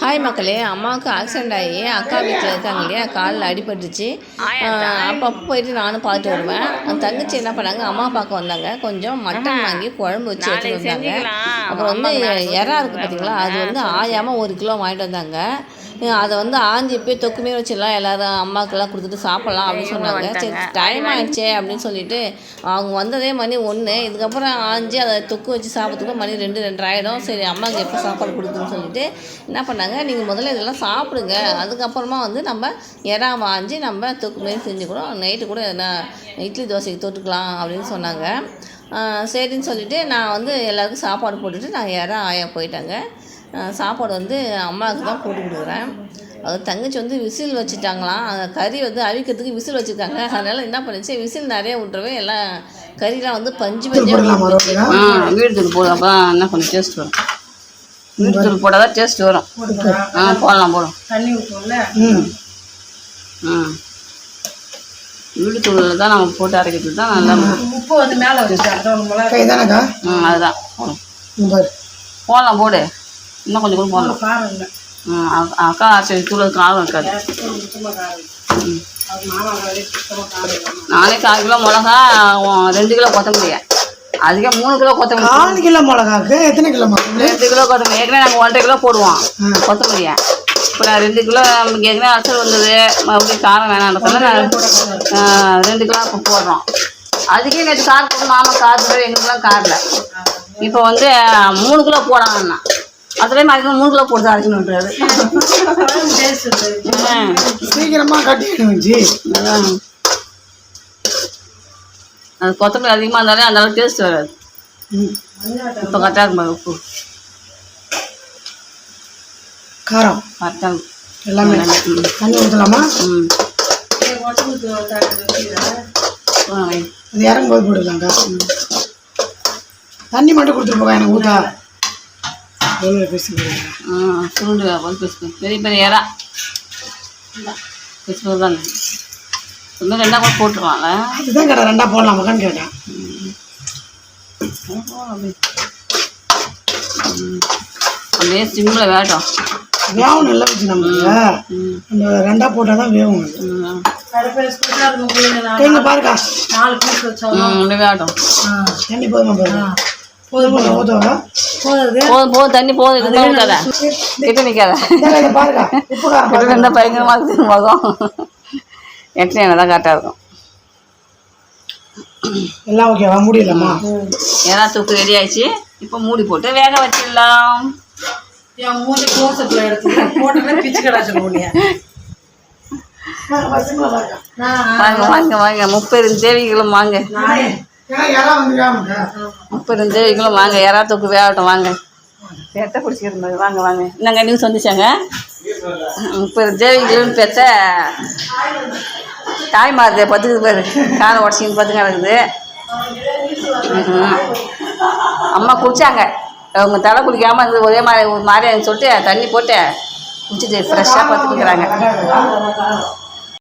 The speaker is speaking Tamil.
ஹாய் மக்களே, அம்மாவுக்கு ஆக்சிடெண்ட் ஆகி அக்கா வீட்டில் இருக்காங்க இல்லையா, காலில் அடிபட்டுச்சு. அப்பப்போ போயிட்டு நானும் பார்த்துட்டு வருவேன். அந்த தங்கச்சி என்ன பண்ணாங்க, அம்மா பார்க்க வந்தாங்க. கொஞ்சம் மட்டன் வாங்கி குழம்பு வச்சு எடுத்துகிட்டு வந்தாங்க. அப்புறம் வந்து இறா இருக்குது பார்த்தீங்களா, அது வந்து ஆயாமல் 1 கிலோ வாங்கிட்டு வந்தாங்க. அதை வந்து ஆஞ்சி போய் தொக்குமே வச்சிடலாம், எல்லோரும் அம்மாவுக்கெல்லாம் கொடுத்துட்டு சாப்பிட்லாம் அப்படின்னு சொன்னாங்க. சரி டைம் ஆகிடுச்சே அப்படின்னு சொல்லிட்டு அவங்க வந்ததே மணி 1. இதுக்கப்புறம் ஆஞ்சி அதை தொக்கு வச்சு சாப்பிட்றதுக்கு மணி 2, 2:30 ஆகிடும். சரி அம்மாவுக்கு எப்போ சாப்பாடு கொடுக்குன்னு சொல்லிட்டு என்ன பண்ணாங்க, நீங்கள் முதல்ல இதெல்லாம் சாப்பிடுங்க, அதுக்கப்புறமா வந்து நம்ம இறா வாஞ்சி நம்ம தொக்கு மாரி செஞ்சுக்கிறோம், நைட்டு கூட எதனா இட்லி தோசைக்கு தொட்டுக்கலாம் அப்படின்னு சொன்னாங்க. சரின்னு சொல்லிவிட்டு நான் வந்து எல்லாேருக்கும் சாப்பாடு போட்டுட்டு நான் இறா ஆயா போயிட்டாங்க. சாப்பாடு வந்து அம்மாவுக்கு தான் போட்டு கொடுக்குறேன். அது தங்கச்சி வந்து விசில் வச்சுட்டாங்களாம். அந்த கறி வந்து அவிக்கிறதுக்கு விசில் வச்சுருக்காங்க. அதனால் என்ன பண்ணிச்சு, விசில் நிறைய விட்றவே எல்லாம் கறிலாம் வந்து பஞ்சு பஞ்சாக வீடு போதும். அப்போ என்ன கொஞ்சம் டேஸ்ட் வரும். வீடு போட்டால் தான் டேஸ்ட் வரும். போடலாம் தண்ணி ஊற்றுவோம்ல. வீடு தூளில் தான் நம்ம போட்டு அரைக்கிறது தான் நல்லா. உப்பு வந்து மேலே வச்சுட்டாங்க. அதுதான் போடலாம், போடு இன்னும் கொஞ்சம் கூட போடலாம். அக்கா சரி தூள் காரம் இருக்காது. நானே 4 கிலோ மிளகா, 2 கிலோ கொத்தமல்லி, அதிகம் 3 கிலோ கொத்தமல்லி. 4 கிலோ மிளகாக்கு எத்தனை கிலோ? 2 கிலோ கொத்தமல்லி. ஏற்கனவே நாங்கள் 1.5 கிலோ போடுவோம் கொத்தமல்லியை. இப்போ நான் 2 கிலோ நமக்கு ஏற்கனவே அசல் வந்தது, மறுபடியும் காரம் வேணான்றதுனால நான் 2 கிலோ இப்போ போடுறோம். அதுக்கே நேற்று கார் போட்டு மாமா கார் போட்டு எங்களுக்குலாம் காரில். இப்போ வந்து 3 கிலோ போடாங்கண்ணா, அதுலேயும் அதிகமாக 3 கிலோ போட்டு அரைக்கணுன்றாரு. சீக்கிரமாக கட்டிடுச்சு. அது கொத்தமல்லி அதிகமாக இருந்தாலே அந்த அளவுக்கு டேஸ்ட் வராது. இப்போ கரெக்டாக இருக்கும் உப்பு காரம் கரெக்டாக எல்லாமே. தண்ணி ஊற்றலாமா? அது இறங்கும்போது போட்டுக்கலாங்க. தண்ணி மட்டும் கொடுத்துட்டு போங்க எனக்கு ஊற்றா. சுருண்டு பேசுங்க. பெரிய பெரிய இறா பேசுவது தாங்க. இன்னும் 2 கூட போட்டுருவாங்க. அதுதான் கேட்டேன், 2 போடலாம் மகன் கேட்டேன். அப்படியே சிம்மில் வேட்டும். வேவும் நல்லா வச்சு நம்மளுக்கு அந்த 2 போட்டால் தான் வேவும். பாருக்கா 4 பீஸ் வச்சோம். வேட்டும். தண்ணி போதுமா? போதும் தண்ணி போதும். நிற்காத கிட்ட நிற்காத. கிட்ட இருந்தால் பயங்கரமாக இருக்குது மகம். எட்லி தான் கரெக்டாக இருக்கும். எல்லாம் ஓகேவா? முடியலம்மா. ஏன்னா தூக்கு ரெடி ஆயிடுச்சு. இப்போ மூடி போட்டு வேக வச்சிடலாம். வாங்க வாங்க வாங்க, 30 தேவிகளும் வாங்க. 30 தேவிகளும் வாங்க. யாரா தூக்கு வேகட்டும் வாங்க. பெத்த பிடிச்சிக்கிறது வாங்க வாங்க. என்னங்க நியூஸ் வந்துச்சாங்க, 30 தேவிகளும் பெற்ற தாய் மாறுது. 10 பேர் காரை உடச்சின்னு 10 கிடக்குது. அம்மா குடித்தாங்க. அவங்க தலை குளிக்காமல் இருந்தது ஒரே மாதிரி ஒரு மாதிரின்னு சொல்லிட்டு தண்ணி போட்டு குடிச்சிட்டு ஃப்ரெஷ்ஷாக 10 இருக்கிறாங்க.